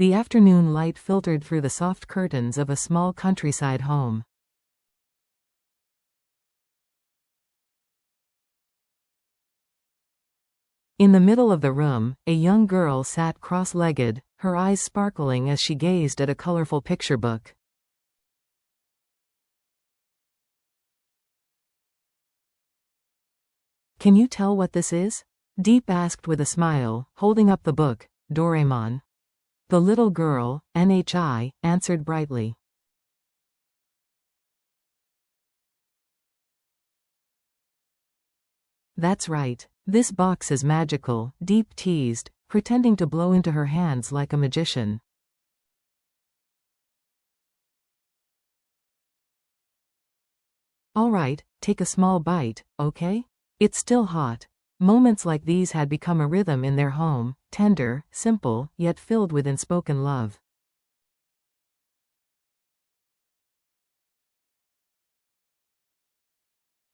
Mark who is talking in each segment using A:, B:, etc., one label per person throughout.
A: The afternoon light filtered through the soft curtains of a small countryside home. In the middle of the room, a young girl sat cross-legged, her eyes sparkling as she gazed at a colorful picture book. "Can you tell what this is?" Diep asked with a smile, holding up the book. "Doraemon." The little girl, NHI, answered brightly. "That's right. This box is magical," Diep teased, pretending to blow into her hands like a magician. "All right, take a small bite, okay? It's still hot." Moments like these had become a rhythm in their home, tender, simple, yet filled with unspoken love.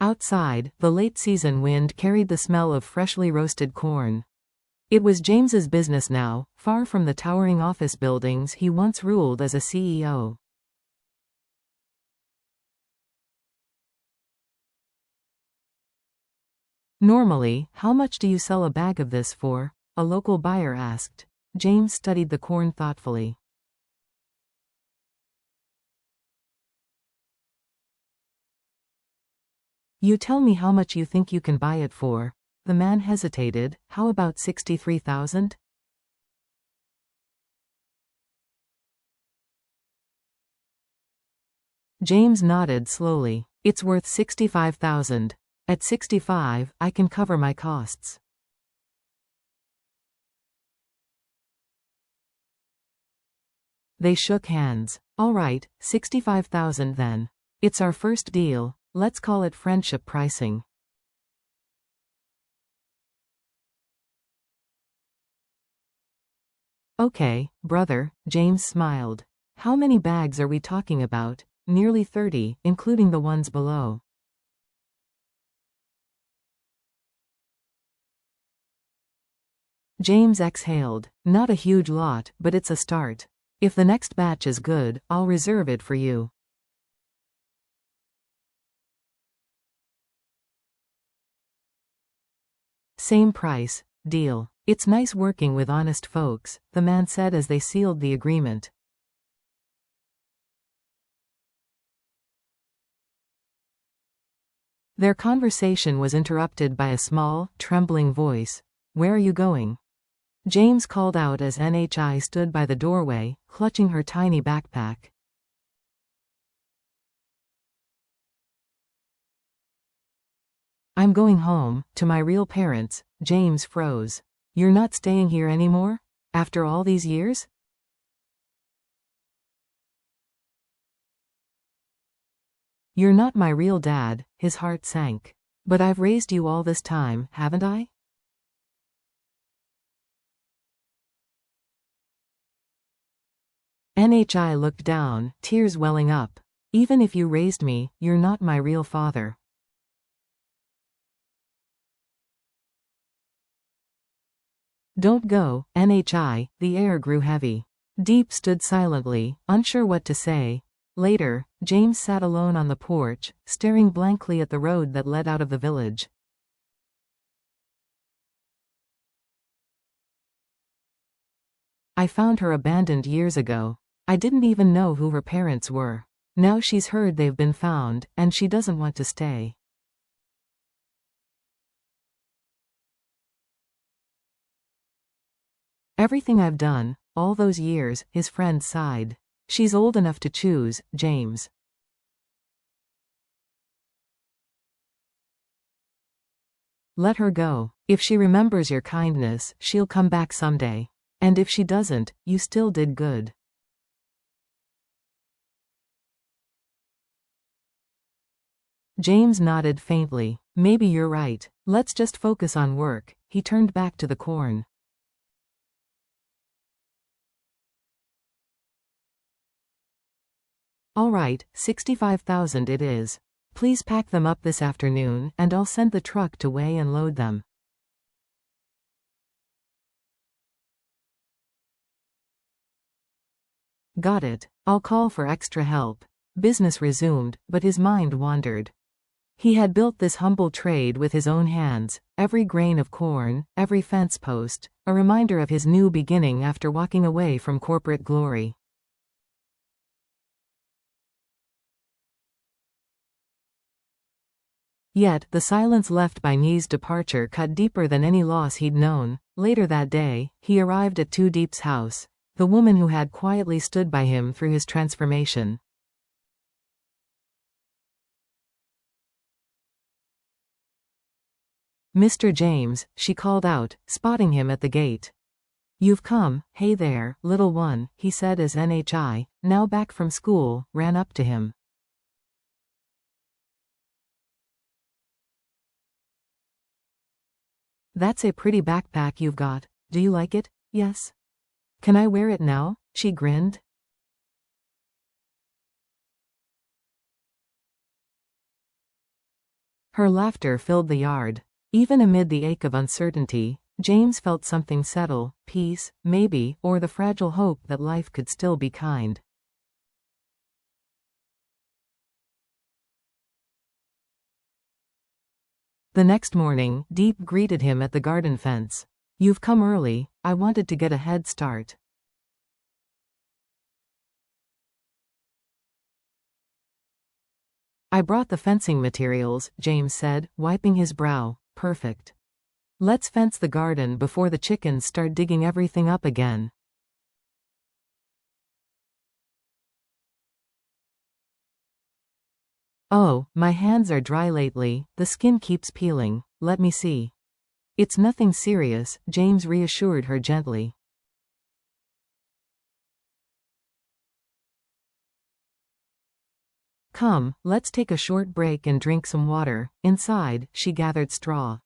A: Outside, the late-season wind carried the smell of freshly roasted corn. It was James's business now, far from the towering office buildings he once ruled as a CEO. "Normally, how much do you sell a bag of this for?" a local buyer asked. James studied the corn thoughtfully. "You tell me how much you think you can buy it for." The man hesitated. "How about 63,000? James nodded slowly. "It's worth 65,000. At 65, I can cover my costs." They shook hands. "All right, 65,000 then. It's our first deal, let's call it friendship pricing." "Okay, brother," James smiled. "How many bags are we talking about?" "Nearly 30, including the ones below." James exhaled. "Not a huge lot, but it's a start. If the next batch is good, I'll reserve it for you." "Same price. Deal." "It's nice working with honest folks," the man said as they sealed the agreement. Their conversation was interrupted by a small, trembling voice. "Where are you going?" James called out as NHI stood by the doorway, clutching her tiny backpack. "I'm going home, to my real parents." James froze. "You're not staying here anymore? After all these years?" "You're not my real dad," his heart sank. "But I've raised you all this time, haven't I?" NHI looked down, tears welling up. "Even if you raised me, you're not my real father." "Don't go, NHI." The air grew heavy. Diep stood silently, unsure what to say. Later, James sat alone on the porch, staring blankly at the road that led out of the village. "I found her abandoned years ago. I didn't even know who her parents were. Now she's heard they've been found, and she doesn't want to stay." "Everything I've done, all those years," his friend sighed. "She's old enough to choose, James." "Let her go. If she remembers your kindness, she'll come back someday. And if she doesn't, you still did good." James nodded faintly. "Maybe you're right. Let's just focus on work." He turned back to the corn. "All right, 65,000 it is. Please pack them up this afternoon, and I'll send the truck to weigh and load them." Got it. I'll call for extra help. Business resumed, but his mind wandered. He had built this humble trade with his own hands, every grain of corn, every fence post, a reminder of his new beginning after walking away from corporate glory. Yet, the silence left by Nee's departure cut deeper than any loss he'd known. Later that day, he arrived at Deep's house, the woman who had quietly stood by him through his transformation. Mr. James, she called out, spotting him at the gate. You've come. Hey there, little one, he said as NHI, now back from school, ran up to him. That's a pretty backpack you've got. Do you like it? Yes. Can I wear it now? She grinned. Her laughter filled the yard. Even amid the ache of uncertainty, James felt something settle, peace, maybe, or the fragile hope that life could still be kind. The next morning, Deep greeted him at the garden fence. You've come early. I wanted to get a head start. I brought the fencing materials, James said, wiping his brow. Perfect. Let's fence the garden before the chickens start digging everything up again. Oh, my hands are dry lately, the skin keeps peeling. Let me see. It's nothing serious, James reassured her gently. Come, let's take a short break and drink some water. Inside, she gathered straw.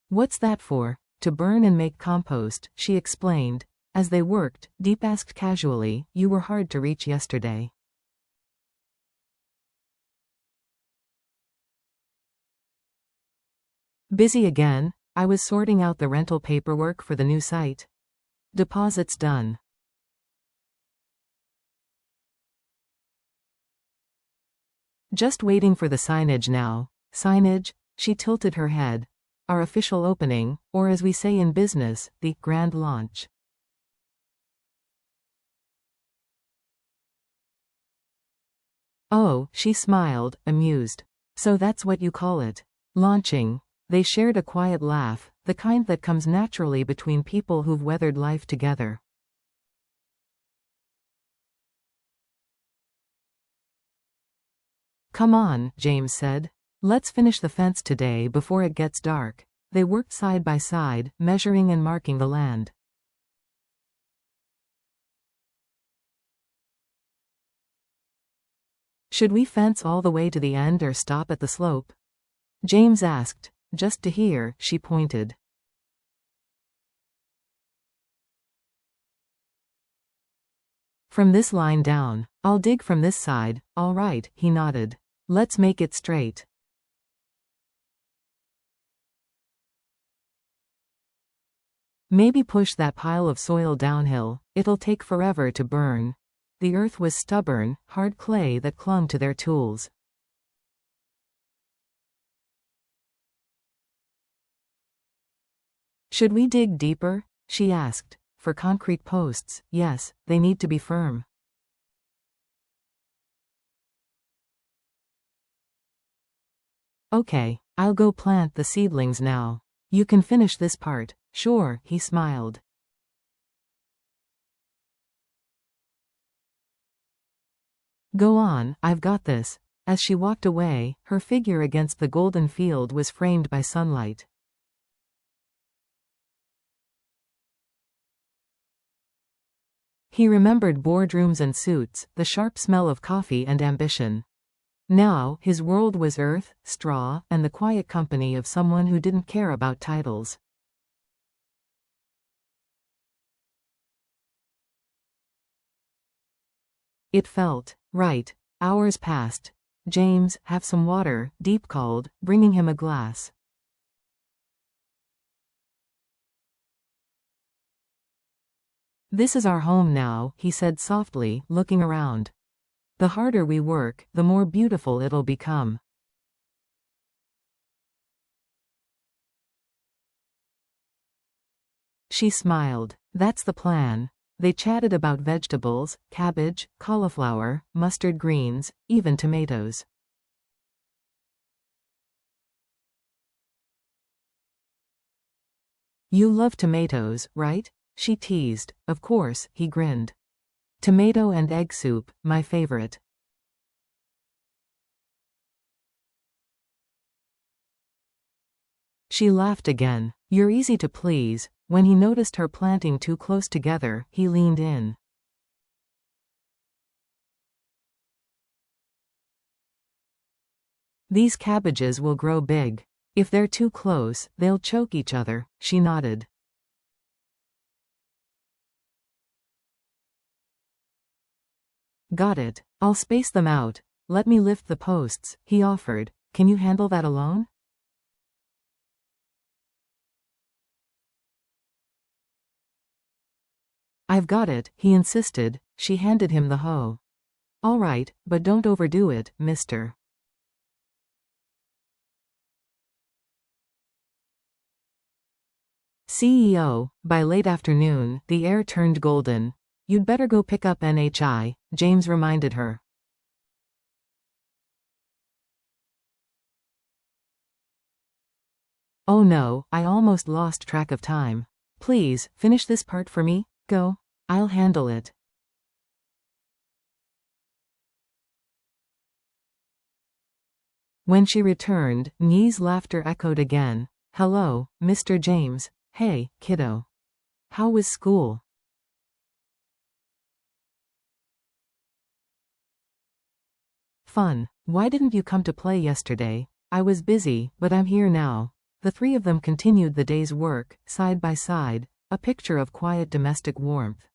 A: What's that for? To burn and make compost, she explained. As they worked, Deep asked casually, you were hard to reach yesterday. Busy again? I was sorting out the rental paperwork for the new site. Deposits done. Just waiting for the signage now. Signage? She tilted her head. Our official opening, or as we say in business, the grand launch. Oh, she smiled, amused. So that's what you call it. Launching. They shared a quiet laugh, the kind that comes naturally between people who've weathered life together. Come on, James said. Let's finish the fence today before it gets dark. They worked side by side, measuring and marking the land. Should we fence all the way to the end or stop at the slope? James asked. Just to hear, she pointed. From this line down. I'll dig from this side. All right, he nodded. Let's make it straight. Maybe push that pile of soil downhill. It'll take forever to burn. The earth was stubborn, hard clay that clung to their tools. Should we dig deeper? She asked. For concrete posts, yes, they need to be firm. Okay, I'll go plant the seedlings now. You can finish this part. Sure, he smiled. Go on, I've got this. As she walked away, her figure against the golden field was framed by sunlight. He remembered boardrooms and suits, the sharp smell of coffee and ambition. Now, his world was earth, straw, and the quiet company of someone who didn't care about titles. It felt right. Hours passed. James, have some water, Deep called, bringing him a glass. This is our home now, he said softly, looking around. The harder we work, the more beautiful it'll become. She smiled. That's the plan. They chatted about vegetables, cabbage, cauliflower, mustard greens, even tomatoes. You love tomatoes, right? She teased. Of course, he grinned. Tomato and egg soup, my favorite. She laughed again. You're easy to please. When he noticed her planting too close together, he leaned in. These cabbages will grow big. If they're too close, they'll choke each other, she nodded. Got it. I'll space them out. Let me lift the posts, he offered. Can you handle that alone? I've got it, he insisted. She handed him the hoe. All right, but don't overdo it, mister. CEO, by late afternoon, the air turned golden. You'd better go pick up NHI, James reminded her. Oh no, I almost lost track of time. Please, finish this part for me. Go. I'll handle it. When she returned, Nye's laughter echoed again. Hello, Mr. James. Hey, kiddo. How was school? Fun. Why didn't you come to play yesterday? I was busy, but I'm here now. The three of them continued the day's work, side by side, a picture of quiet domestic warmth.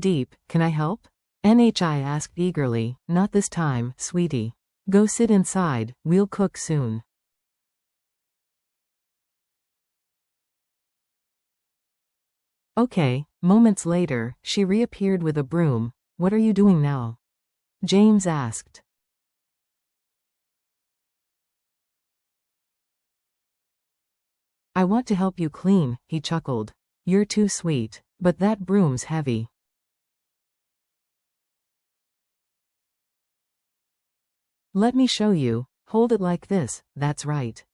A: Deep, can I help? NHI asked eagerly. Not this time, sweetie. Go sit inside, we'll cook soon. Okay. Moments later, she reappeared with a broom. What are you doing now? James asked. I want to help you clean, he chuckled. You're too sweet. But that broom's heavy. Let me show you. Hold it like this, that's right.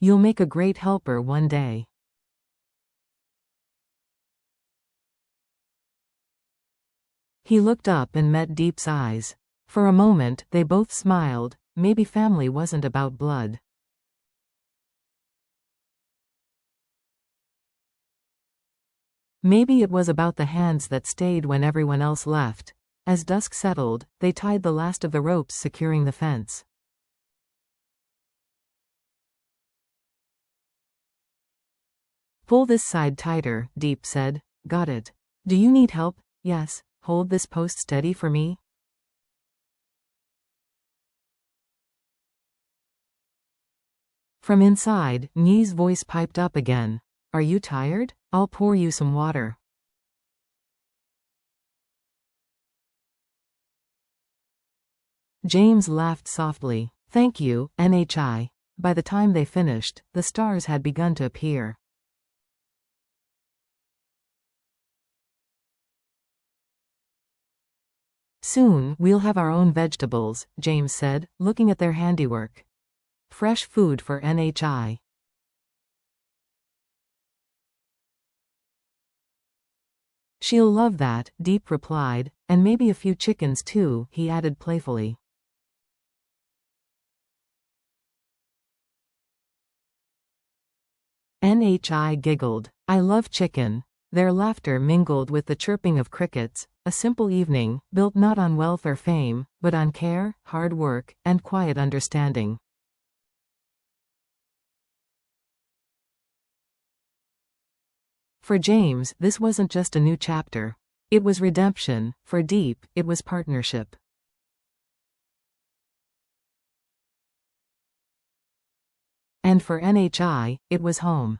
A: You'll make a great helper one day. He looked up and met Deep's eyes. For a moment, they both smiled. Maybe family wasn't about blood. Maybe it was about the hands that stayed when everyone else left. As dusk settled, they tied the last of the ropes securing the fence. Pull this side tighter, Deep said. Got it. Do you need help? Yes. Hold this post steady for me. From inside, Nye's voice piped up again. Are you tired? I'll pour you some water. James laughed softly. Thank you, NHI. By the time they finished, the stars had begun to appear. Soon, we'll have our own vegetables, James said, looking at their handiwork. Fresh food for NHI. She'll love that, Deep replied, and maybe a few chickens too, he added playfully. NHI giggled. I love chicken. Their laughter mingled with the chirping of crickets, a simple evening, built not on wealth or fame, but on care, hard work, and quiet understanding. For James, this wasn't just a new chapter. It was redemption. For Deep, it was partnership. And for NHI, it was home.